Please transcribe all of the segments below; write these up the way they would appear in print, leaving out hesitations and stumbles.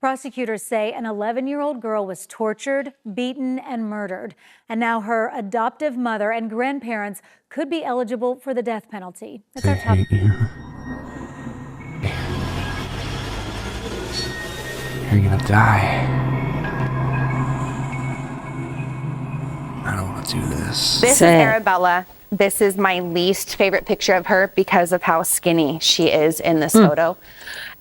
Prosecutors say an 11-year-old girl was tortured, beaten, and murdered. And now her adoptive mother and grandparents could be eligible for the death penalty. That's our top. You're gonna die. I don't want to do this. This is Arabella. This is my least favorite picture of her because of how skinny she is in this photo.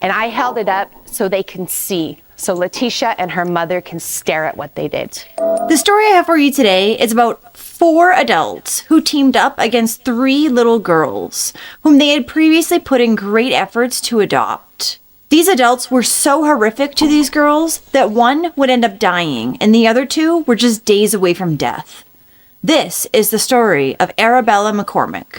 And I held it up so they can see. So Letitia and her mother can stare at what they did. The story I have for you today is about 4 adults who teamed up against 3 little girls whom they had previously put in great efforts to adopt. These adults were so horrific to these girls that one would end up dying and the other 2 were just days away from death. This is the story of Arabella McCormack.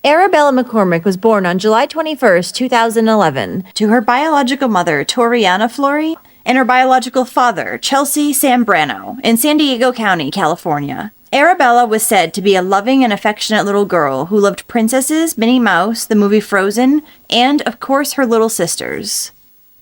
Arabella McCormack was born on July 21st, 2011, to her biological mother, Toriana Flory, and her biological father, Chelsea Sambrano, in San Diego County, California. Arabella was said to be a loving and affectionate little girl who loved princesses, Minnie Mouse, the movie Frozen, and, of course, her little sisters.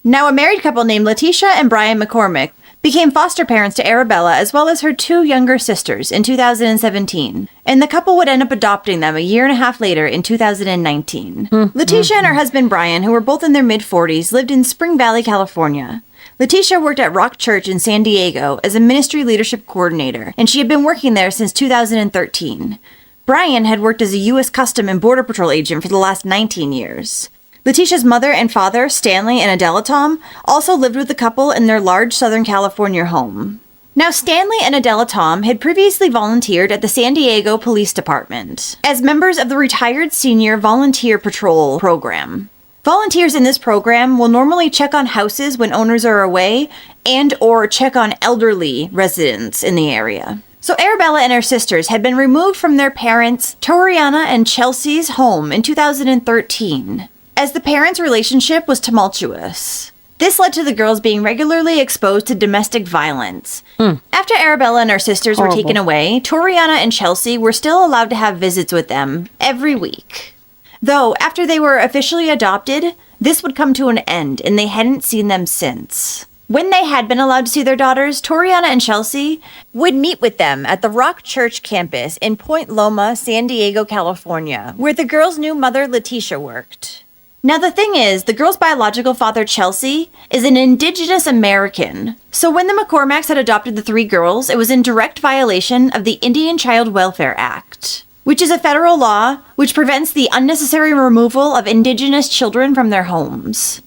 Now, a married couple named Letitia and Brian McCormack became foster parents to Arabella as well as her 2 younger sisters in 2017, and the couple would end up adopting them a year and a half later in 2019. Letitia and her husband Brian, who were both in their mid-40s, lived in Spring Valley, California. Letitia worked at Rock Church in San Diego as a ministry leadership coordinator, and she had been working there since 2013. Brian had worked as a U.S. Custom and Border Patrol agent for the last 19 years. Letitia's mother and father, Stanley and Adela Tom, also lived with the couple in their large Southern California home. Now, Stanley and Adela Tom had previously volunteered at the San Diego Police Department as members of the Retired Senior Volunteer Patrol program. Volunteers in this program will normally check on houses when owners are away and or check on elderly residents in the area. So Arabella and her sisters had been removed from their parents, Toriana and Chelsea's home in 2013. As the parents' relationship was tumultuous. This led to the girls being regularly exposed to domestic violence. After Arabella and her sisters were taken away, Toriana and Chelsea were still allowed to have visits with them every week. Though, after they were officially adopted, this would come to an end and they hadn't seen them since. When they had been allowed to see their daughters, Toriana and Chelsea would meet with them at the Rock Church campus in Point Loma, San Diego, California, where the girls' new mother, Letitia, worked. Now, the thing is, the girl's biological father, Chelsea, is an Indigenous American. So when the McCormacks had adopted the 3 girls, it was in direct violation of the Indian Child Welfare Act, which is a federal law which prevents the unnecessary removal of Indigenous children from their homes.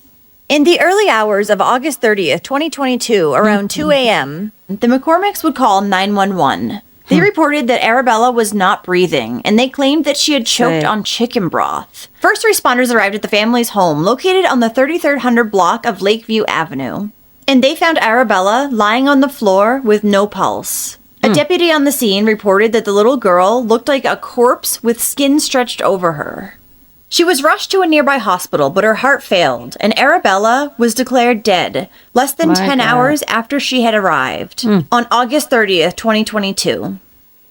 In the early hours of August 30th, 2022, around 2 a.m., the McCormacks would call 911. They reported that Arabella was not breathing, and they claimed that she had choked on chicken broth. First responders arrived at the family's home, located on the 3300 block of Lakeview Avenue, and they found Arabella lying on the floor with no pulse. A deputy on the scene reported that the little girl looked like a corpse with skin stretched over her. She was rushed to a nearby hospital, but her heart failed, and Arabella was declared dead less than 10 hours after she had arrived on August 30th, 2022.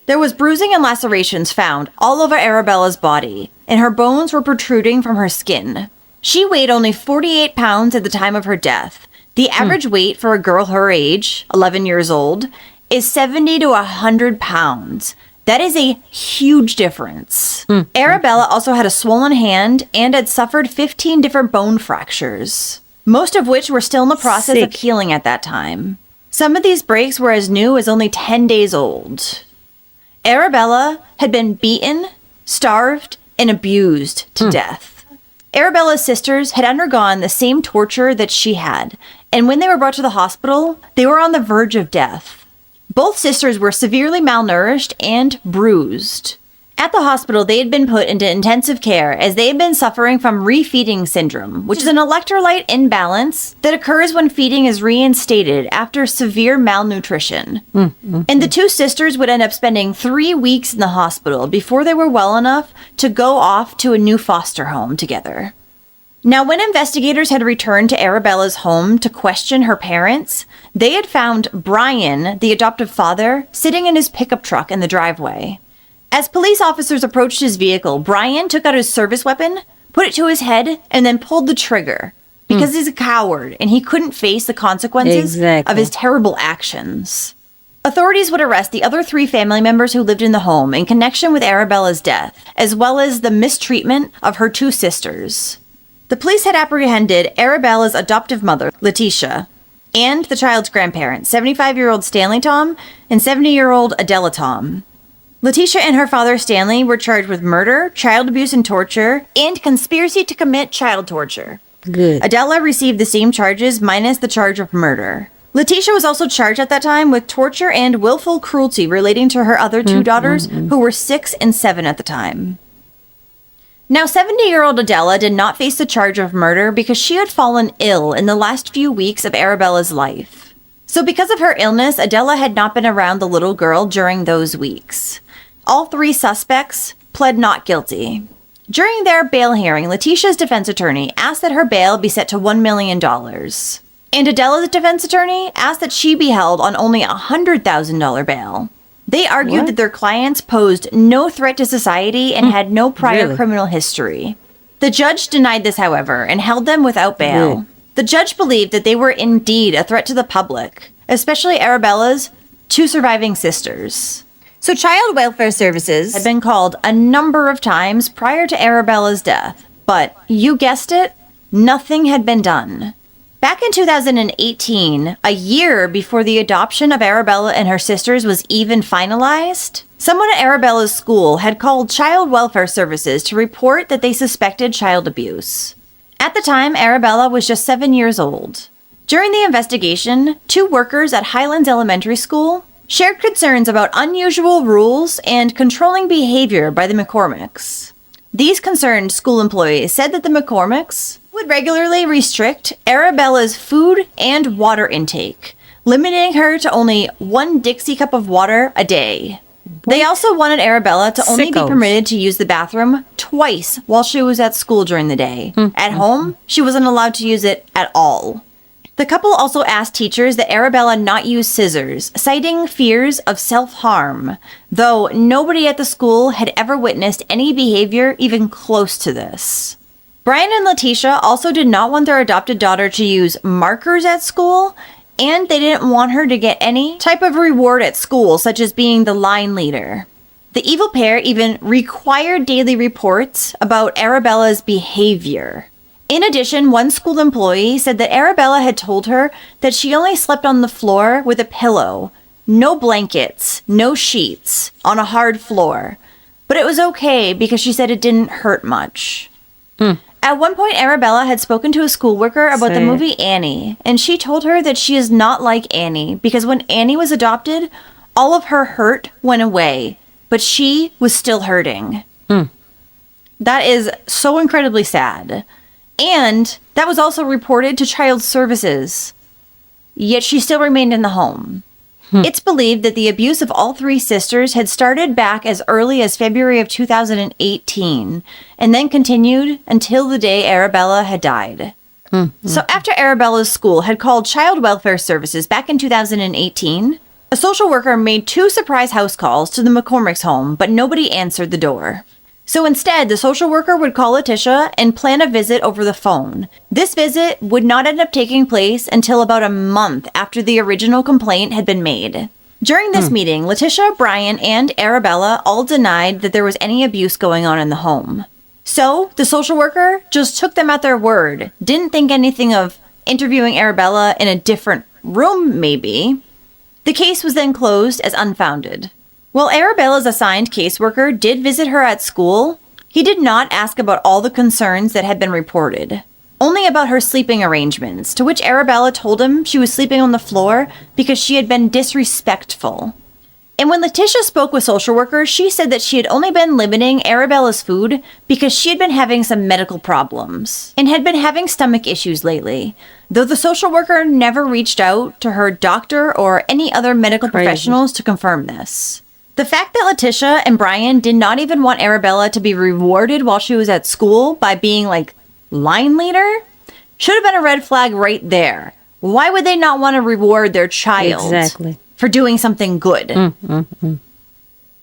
There was bruising and lacerations found all over Arabella's body, and her bones were protruding from her skin. She weighed only 48 pounds at the time of her death. The average weight for a girl her age, 11 years old, is 70 to 100 pounds. That is a huge difference. Arabella also had a swollen hand and had suffered 15 different bone fractures, most of which were still in the process of healing at that time. Some of these breaks were as new as only 10 days old. Arabella had been beaten, starved, and abused to death. Arabella's sisters had undergone the same torture that she had, and when they were brought to the hospital, they were on the verge of death. Both sisters were severely malnourished and bruised. At the hospital, they had been put into intensive care as they had been suffering from refeeding syndrome, which is an electrolyte imbalance that occurs when feeding is reinstated after severe malnutrition. And the 2 sisters would end up spending 3 weeks in the hospital before they were well enough to go off to a new foster home together. Now, when investigators had returned to Arabella's home to question her parents, they had found Brian, the adoptive father, sitting in his pickup truck in the driveway. As police officers approached his vehicle, Brian took out his service weapon, put it to his head, and then pulled the trigger because he's a coward and he couldn't face the consequences of his terrible actions. Authorities would arrest the other 3 family members who lived in the home in connection with Arabella's death, as well as the mistreatment of her 2 sisters. The police had apprehended Arabella's adoptive mother, Letitia, and the child's grandparents, 75-year-old Stanley Tom and 70-year-old Adela Tom. Letitia and her father Stanley were charged with murder, child abuse and torture, and conspiracy to commit child torture. Good. Adela received the same charges minus the charge of murder. Letitia was also charged at that time with torture and willful cruelty relating to her other 2 daughters who were 6 and 7 at the time. Now, 70-year-old Adela did not face the charge of murder because she had fallen ill in the last few weeks of Arabella's life. So because of her illness, Adela had not been around the little girl during those weeks. All 3 suspects pled not guilty. During their bail hearing, Letitia's defense attorney asked that her bail be set to $1 million. And Adela's defense attorney asked that she be held on only a $100,000 bail. They argued that their clients posed no threat to society and had no prior criminal history. The judge denied this, however, and held them without bail. The judge believed that they were indeed a threat to the public, especially Arabella's 2 surviving sisters. So Child Welfare Services had been called a number of times prior to Arabella's death, but you guessed it, nothing had been done. Back in 2018, a year before the adoption of Arabella and her sisters was even finalized, someone at Arabella's school had called Child Welfare Services to report that they suspected child abuse. At the time, Arabella was just 7 years old. During the investigation, 2 workers at Highlands Elementary School shared concerns about unusual rules and controlling behavior by the McCormacks. These concerned school employees said that the McCormacks would regularly restrict Arabella's food and water intake, limiting her to only 1 Dixie cup of water a day. They also wanted Arabella to only be permitted to use the bathroom twice while she was at school during the day. At home, she wasn't allowed to use it at all. The couple also asked teachers that Arabella not use scissors, citing fears of self-harm, though nobody at the school had ever witnessed any behavior even close to this. Brian and Letitia also did not want their adopted daughter to use markers at school, and they didn't want her to get any type of reward at school, such as being the line leader. The evil pair even required daily reports about Arabella's behavior. In addition, one school employee said that Arabella had told her that she only slept on the floor with a pillow, no blankets, no sheets, on a hard floor. But it was okay because she said it didn't hurt much. At one point, Arabella had spoken to a school worker about the movie Annie, and she told her that she is not like Annie because when Annie was adopted, all of her hurt went away, but she was still hurting. That is so incredibly sad. And that was also reported to Child Services. Yet she still remained in the home. It's believed that the abuse of all 3 sisters had started back as early as February of 2018 and then continued until the day Arabella had died. So after Arabella's school had called Child Welfare Services back in 2018, a social worker made 2 surprise house calls to the McCormack's home, but nobody answered the door. So instead, the social worker would call Letitia and plan a visit over the phone. This visit would not end up taking place until about a month after the original complaint had been made. During this meeting, Letitia, Brian, and Arabella all denied that there was any abuse going on in the home. So the social worker just took them at their word, didn't think anything of interviewing Arabella in a different room, maybe. The case was then closed as unfounded. While Arabella's assigned caseworker did visit her at school, he did not ask about all the concerns that had been reported, only about her sleeping arrangements, to which Arabella told him she was sleeping on the floor because she had been disrespectful. And when Letitia spoke with social workers, she said that she had only been limiting Arabella's food because she had been having some medical problems and had been having stomach issues lately, though the social worker never reached out to her doctor or any other medical professionals to confirm this. The fact that Letitia and Brian did not even want Arabella to be rewarded while she was at school by being like line leader should have been a red flag right there. Why would they not want to reward their child for doing something good?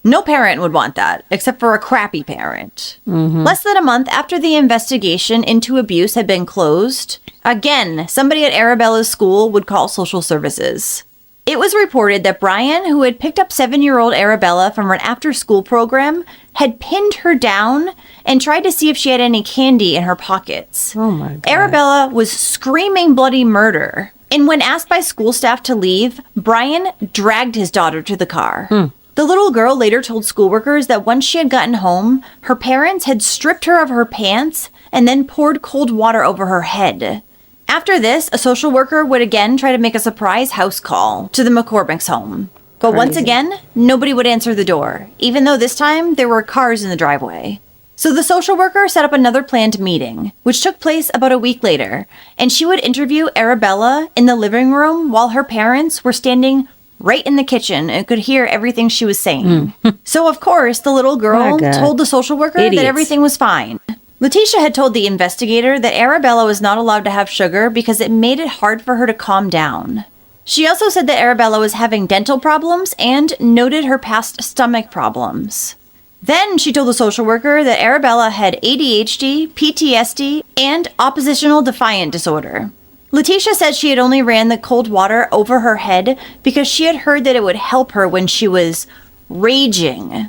No parent would want that, except for a crappy parent. Less than a month after the investigation into abuse had been closed, again, somebody at Arabella's school would call social services. It was reported that Brian, who had picked up 7-year-old Arabella from an after-school program, had pinned her down and tried to see if she had any candy in her pockets. Oh my God. Arabella was screaming bloody murder. And when asked by school staff to leave, Brian dragged his daughter to the car. The little girl later told schoolworkers that once she had gotten home, her parents had stripped her of her pants and then poured cold water over her head. After this, a social worker would again try to make a surprise house call to the McCormack's home. But once again, nobody would answer the door, even though this time there were cars in the driveway. So the social worker set up another planned meeting, which took place about a week later, and she would interview Arabella in the living room while her parents were standing right in the kitchen and could hear everything she was saying. So of course, the little girl My God. told the social worker Idiots. that everything was fine. Letitia had told the investigator that Arabella was not allowed to have sugar because it made it hard for her to calm down. She also said that Arabella was having dental problems and noted her past stomach problems. Then she told the social worker that Arabella had ADHD, PTSD, and oppositional defiant disorder. Letitia said she had only ran the cold water over her head because she had heard that it would help her when she was raging.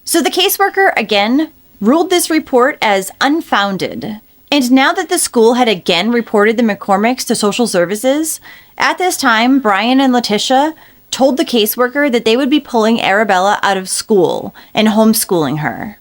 So the caseworker, again, ruled this report as unfounded. And now that the school had again reported the McCormacks to social services, at this time, Brian and Letitia told the caseworker that they would be pulling Arabella out of school and homeschooling her.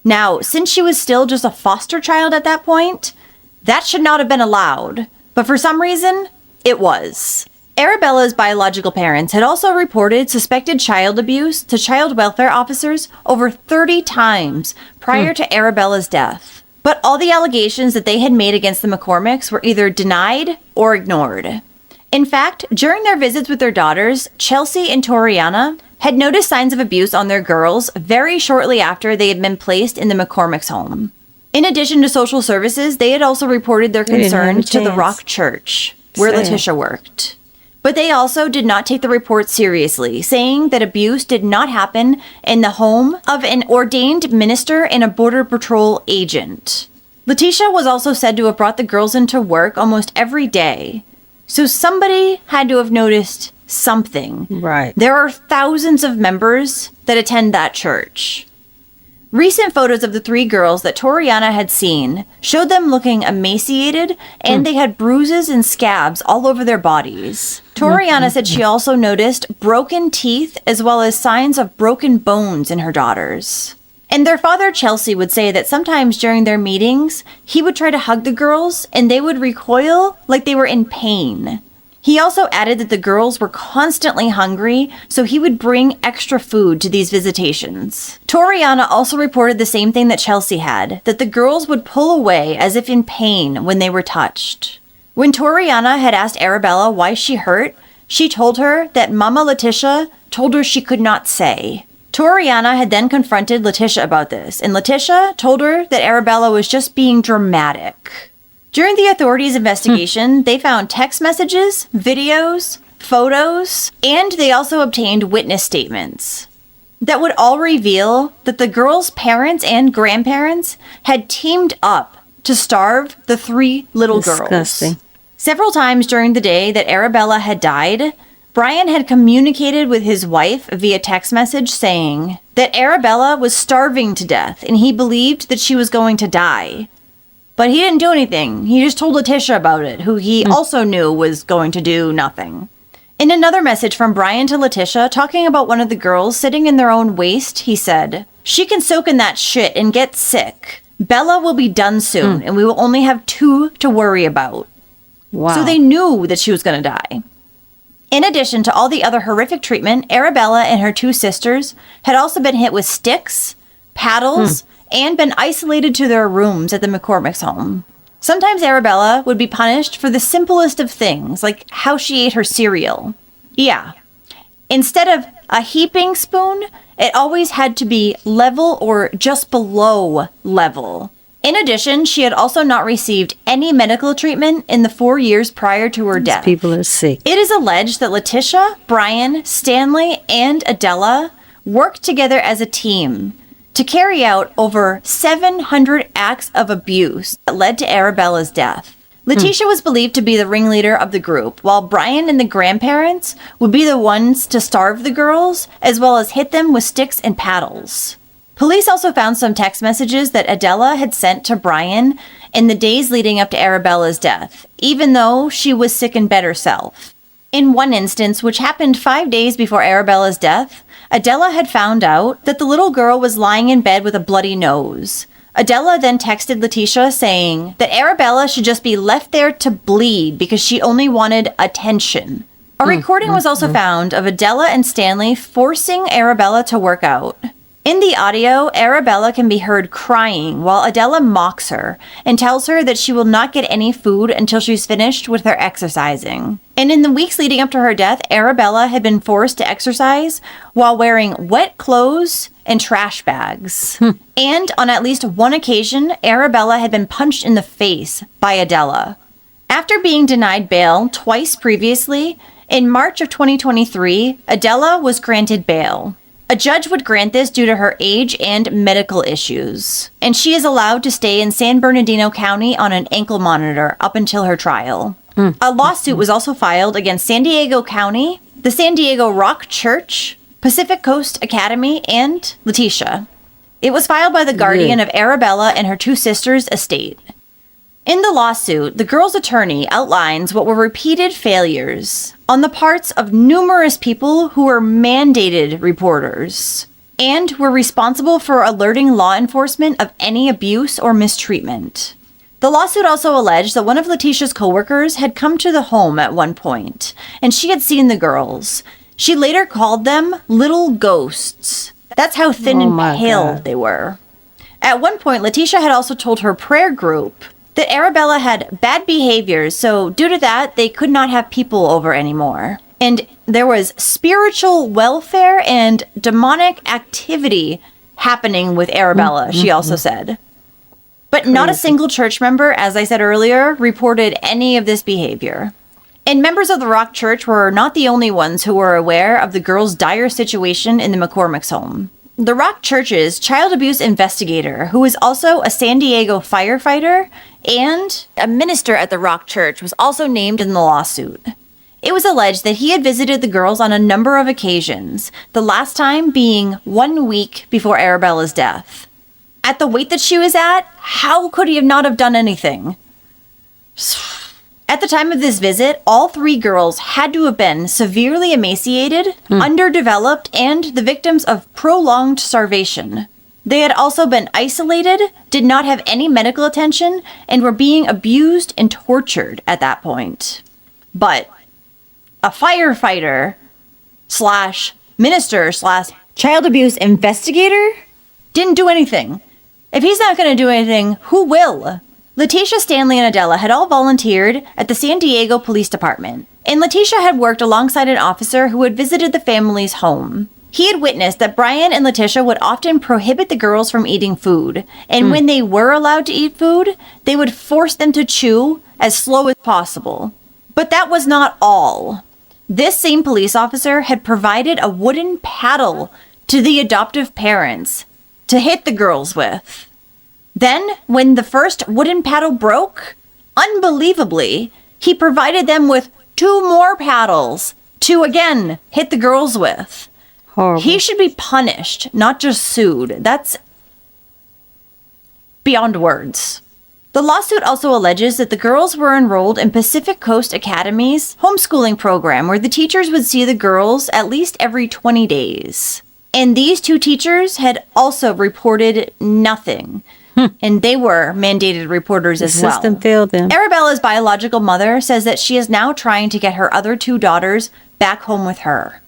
Now, since she was still just a foster child at that point, that should not have been allowed, but for some reason, it was. Arabella's biological parents had also reported suspected child abuse to child welfare officers over 30 times prior to Arabella's death. But all the allegations that they had made against the McCormacks were either denied or ignored. In fact, during their visits with their daughters, Chelsea and Toriana had noticed signs of abuse on their girls very shortly after they had been placed in the McCormacks' home. In addition to social services, they had also reported their didn't have a concerns to the chance. Rock Church, where Sad. Letitia worked. But they also did not take the report seriously, saying that abuse did not happen in the home of an ordained minister and a Border Patrol agent. Letitia was also said to have brought the girls into work almost every day. So somebody had to have noticed something. Right. There are thousands of members that attend that church. Recent photos of the 3 girls that Toriana had seen showed them looking emaciated, and they had bruises and scabs all over their bodies. Toriana said she also noticed broken teeth as well as signs of broken bones in her daughters. And their father, Chelsea, would say that sometimes during their meetings, he would try to hug the girls and they would recoil like they were in pain. He also added that the girls were constantly hungry, so he would bring extra food to these visitations. Toriana also reported the same thing that Chelsea had, that the girls would pull away as if in pain when they were touched. When Toriana had asked Arabella why she hurt, she told her that Mama Letitia told her she could not say. Toriana had then confronted Letitia about this, and Letitia told her that Arabella was just being dramatic. During the authorities' investigation, they found text messages, videos, photos, and they also obtained witness statements that would all reveal that the girls' parents and grandparents had teamed up to starve the 3 little girls. Disgusting. Several times during the day that Arabella had died, Brian had communicated with his wife via text message saying that Arabella was starving to death and he believed that she was going to die. But he didn't do anything. He just told Letitia about it, who he also knew was going to do nothing. In another message from Brian to Letitia, talking about one of the girls sitting in their own waste, he said, "She can soak in that shit and get sick. Bella will be done soon, and we will only have 2 to worry about." Wow. So they knew that she was going to die. In addition to all the other horrific treatment, Arabella and her 2 sisters had also been hit with sticks, paddles, and been isolated to their rooms at the McCormack's home. Sometimes Arabella would be punished for the simplest of things, like how she ate her cereal. Yeah. Instead of a heaping spoon, it always had to be level or just below level. In addition, she had also not received any medical treatment in the 4 years prior to her death. People are sick. It is alleged that Letitia, Brian, Stanley, and Adela worked together as a team to carry out over 700 acts of abuse that led to Arabella's death. Letitia was believed to be the ringleader of the group, while Brian and the grandparents would be the ones to starve the girls, as well as hit them with sticks and paddles. Police also found some text messages that Adela had sent to Brian in the days leading up to Arabella's death, even though she was sick in bed herself. In one instance, which happened 5 days before Arabella's death, Adela had found out that the little girl was lying in bed with a bloody nose. Adela then texted Letitia saying that Arabella should just be left there to bleed because she only wanted attention. A recording was also found of Adela and Stanley forcing Arabella to work out. In the audio, Arabella can be heard crying while Adela mocks her and tells her that she will not get any food until she's finished with her exercising. And in the weeks leading up to her death, Arabella had been forced to exercise while wearing wet clothes and trash bags. And on at least one occasion, Arabella had been punched in the face by Adela. After being denied bail twice previously, in March of 2023, Adela was granted bail. A judge would grant this due to her age and medical issues, and she is allowed to stay in San Bernardino County on an ankle monitor up until her trial. A lawsuit was also filed against San Diego County, the San Diego Rock Church, Pacific Coast Academy, and Letitia. It was filed by the guardian of Arabella and her two sisters' estate. In the lawsuit, the girl's attorney outlines what were repeated failures on the parts of numerous people who were mandated reporters and were responsible for alerting law enforcement of any abuse or mistreatment. The lawsuit also alleged that one of Letitia's coworkers had come to the home at one point, and she had seen the girls. She later called them little ghosts. That's how thin and pale they were. At one point, Letitia had also told her prayer group that Arabella had bad behaviors, so due to that, they could not have people over anymore. And there was spiritual welfare and demonic activity happening with Arabella, she also said. But not a single church member, as I said earlier, reported any of this behavior. And members of the Rock Church were not the only ones who were aware of the girl's dire situation in the McCormack's home. The Rock Church's child abuse investigator, who is also a San Diego firefighter and a minister at the Rock Church, was also named in the lawsuit. It was alleged that he had visited the girls on a number of occasions, the last time being 1 week before Arabella's death. At the weight that she was at, how could he not have done anything? At the time of this visit, all three girls had to have been severely emaciated, underdeveloped, and the victims of prolonged starvation. They had also been isolated, did not have any medical attention, and were being abused and tortured at that point. But a firefighter slash minister slash child abuse investigator didn't do anything. If he's not going to do anything, who will? Letitia, Stanley, and Adela had all volunteered at the San Diego Police Department, and Letitia had worked alongside an officer who had visited the family's home. He had witnessed that Brian and Letitia would often prohibit the girls from eating food, and when they were allowed to eat food, they would force them to chew as slow as possible. But that was not all. This same police officer had provided a wooden paddle to the adoptive parents to hit the girls with. Then, when the first wooden paddle broke, unbelievably, he provided them with 2 more paddles to again hit the girls with. Horrible. He should be punished, not just sued. That's beyond words. The lawsuit also alleges that the girls were enrolled in Pacific Coast Academy's homeschooling program, where the teachers would see the girls at least every 20 days. And these 2 teachers had also reported nothing. And they were mandated reporters as well. The system failed them. Arabella's biological mother says that she is now trying to get her other 2 daughters back home with her.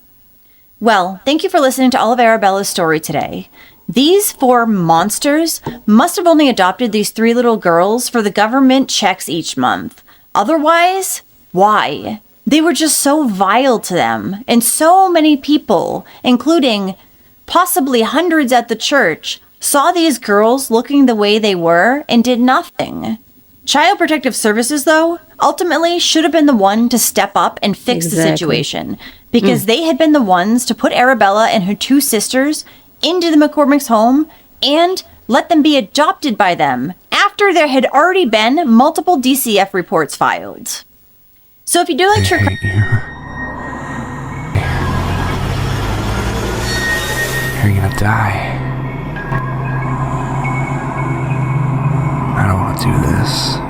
Well, thank you for listening to all of Arabella's story today. These 4 monsters must have only adopted these 3 little girls for the government checks each month. Otherwise, why? They were just so vile to them, and so many people, including possibly hundreds at the church, saw these girls looking the way they were and did nothing. Child Protective Services, though, ultimately should have been the one to step up and fix the situation, because they had been the ones to put Arabella and her two sisters into the McCormack's home and let them be adopted by them after there had already been multiple DCF reports filed. So if you do like true crime, You're gonna die. I don't want to do this.